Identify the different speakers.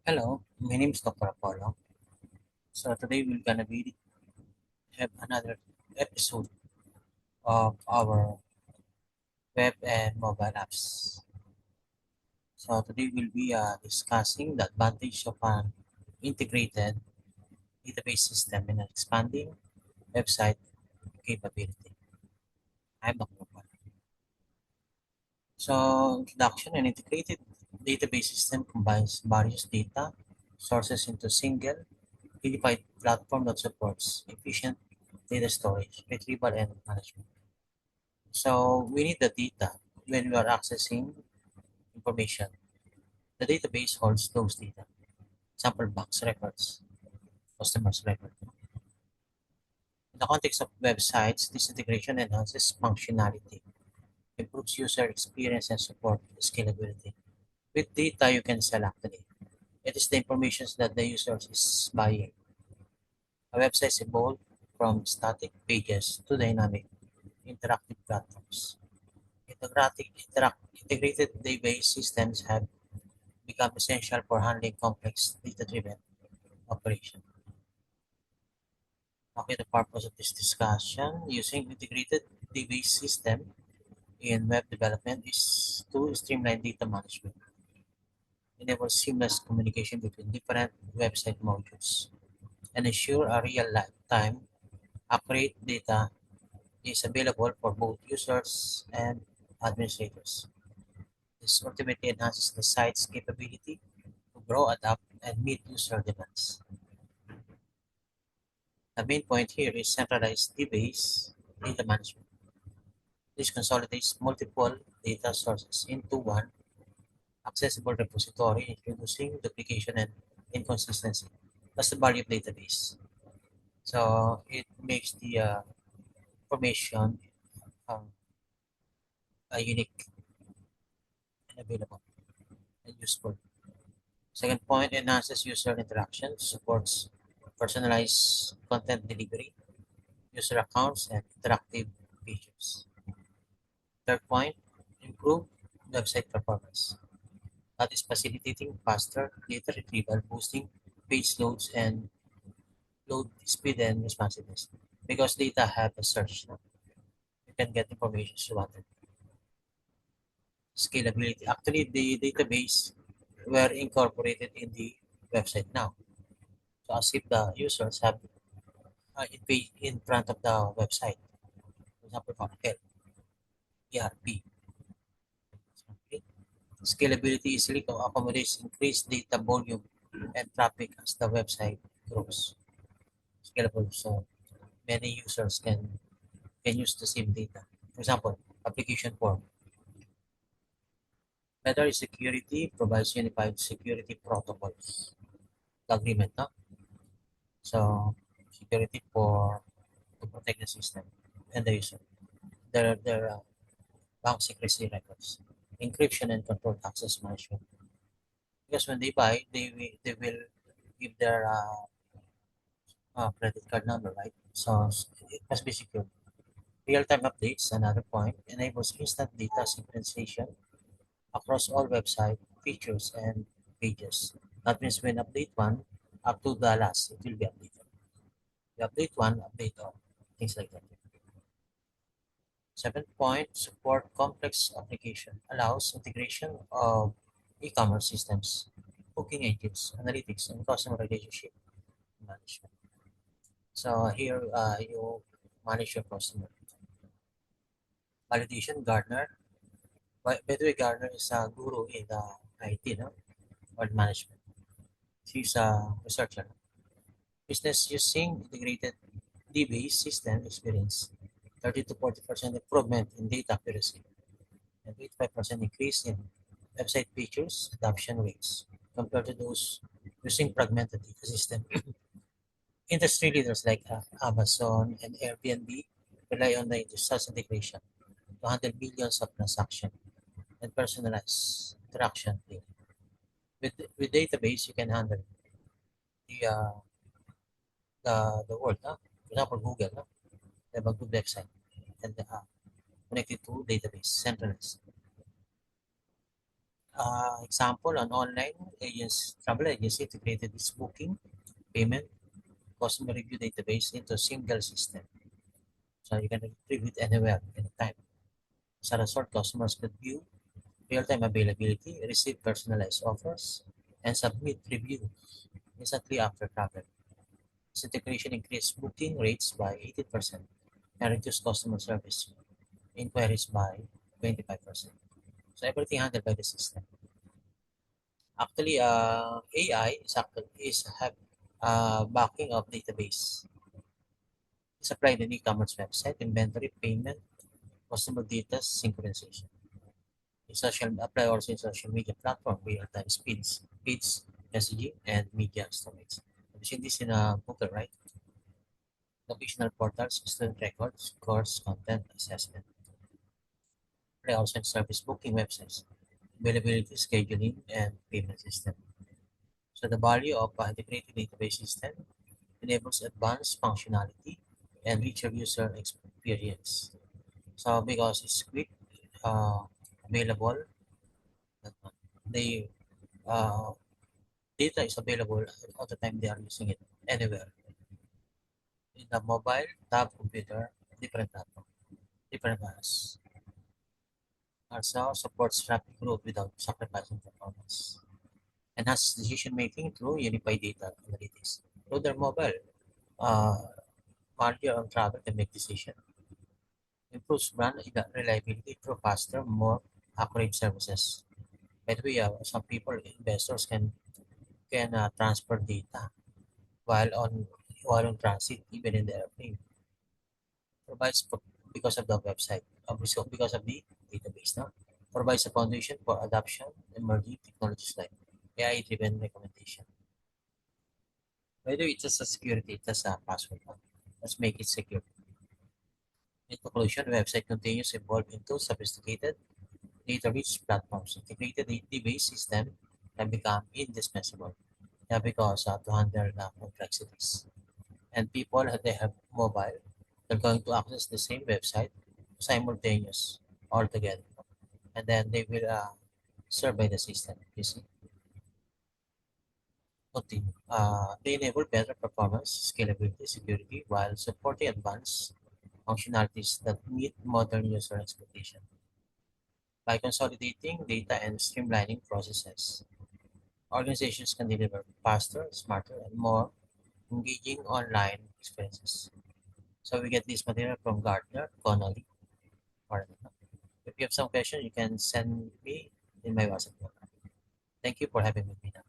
Speaker 1: Hello, my name is Dr. Apollo. So today we're gonna have another episode of our web and mobile apps. So today we'll be discussing the advantage of an integrated database system and an expanding website capability. I'm Dr. Apollo. So introduction: an integrated database system combines various data sources into a single unified platform that supports efficient data storage, retrieval, and management. So we need the data when we are accessing information. The database holds those data, sample box records, customers record. In the context of websites, this integration enhances functionality, improves user experience, and support scalability. With data, you can sell actually. It is the information that the user is buying. A website evolved from static pages to dynamic, interactive platforms. Integrated database systems have become essential for handling complex data-driven operation. Okay, the purpose of this discussion, using integrated database system in web development is to streamline data management, enable seamless communication between different website modules, and ensure a real-time accurate data is available for both users and administrators. This ultimately enhances the site's capability to grow, adapt, and meet user demands. The main point here is centralized database data management. This consolidates multiple data sources into one accessible repository, introducing duplication and inconsistency. That's the value of database. So it makes the information um, unique and available and useful. Second point, enhances user interaction, supports personalized content delivery, user accounts, and interactive features. Third point, improve website performance. That is facilitating faster data retrieval, boosting page loads and load speed and responsiveness. Because data have a search, no? You can get information you wanted. Scalability. Actually, the database were incorporated in the website now. So as if the users have it page in front of the website. For example, for hotel, ERP. Okay. Scalability easily accommodates increased data volume and traffic as the website grows. Scalable, so many users can use the same data. For example, application form. Better security provides unified security protocols. The agreement, no? So security for to protect the system and the user. Their bank secrecy records, encryption and controlled access management. Because when they buy, they will give their credit card number, right? So it must be secure. Real-time updates, another point, enables instant data synchronization across all website features and pages. That means when update one, up to the last, it will be updated. You update one, update all, things like that. Seventh point, support complex application, allows integration of e-commerce systems, booking engines, analytics, and customer relationship management. So here you manage your customer. Validation, Gartner. By the way, Gartner is a guru in the IT, no? Or management. She's a researcher. Business using integrated DBase system experience 30 to 40% improvement in data accuracy and 85% increase in website features adoption rates compared to those using fragmented data system. Industry leaders like Amazon and Airbnb rely on the industrial integration to handle billions of transactions and personalized interaction data. With database, you can handle the the world. For example, Google. They have a good website and connected to database, centralized. Example, an online travel agency integrated its booking, payment, customer review database into a single system. So you can retrieve it anywhere, anytime. As a result, customers could view real-time availability, receive personalized offers, and submit review instantly after travel. This integration increased booking rates by 18% and reduced customer service inquiries by 25%. So everything handled by the system. Actually, AI is have backing of database. It's applied in e-commerce website, inventory, payment, customer data synchronization. In social apply also in social media platform, real-time speeds, messaging, and media storage. I've seen this in Google, right? Vocational portals, student records, course content assessment. Apply also in service booking websites, availability scheduling, and payment system. So the value of integrated database system enables advanced functionality and richer user experience. So because it's quick, uh, available, the uh, data is available all the time they are using it anywhere. In the mobile, tab, computer, different platform, different apps. Also supports rapid growth without sacrificing performance. Enhances decision making through unified data analytics. Through their mobile, uh, manager on travel can make decision. Improves brand reliability through faster, more accurate services. By the way, some people, investors can transfer data while on transit, even in the airplane. Provides because of the website, because of the database. No? Provides a foundation for adoption emerging technologies like AI-driven recommendation. Whether it's a security, it has a password. No? Let's make it secure. In conclusion, the website continues to evolve into sophisticated data-rich platforms. Integrated database system can become indispensable. Yeah, because to handle the complexities. And people they have mobile, they're going to access the same website simultaneous altogether. And then they will survey the system. You see, continue. They enable better performance, scalability, security while supporting advanced functionalities that meet modern user expectation. By consolidating data and streamlining processes, organizations can deliver faster, smarter, and more engaging online experiences. So we get this material from Gardner, Connolly, or if you have some question, you can send me in my WhatsApp. Thank you for having me now.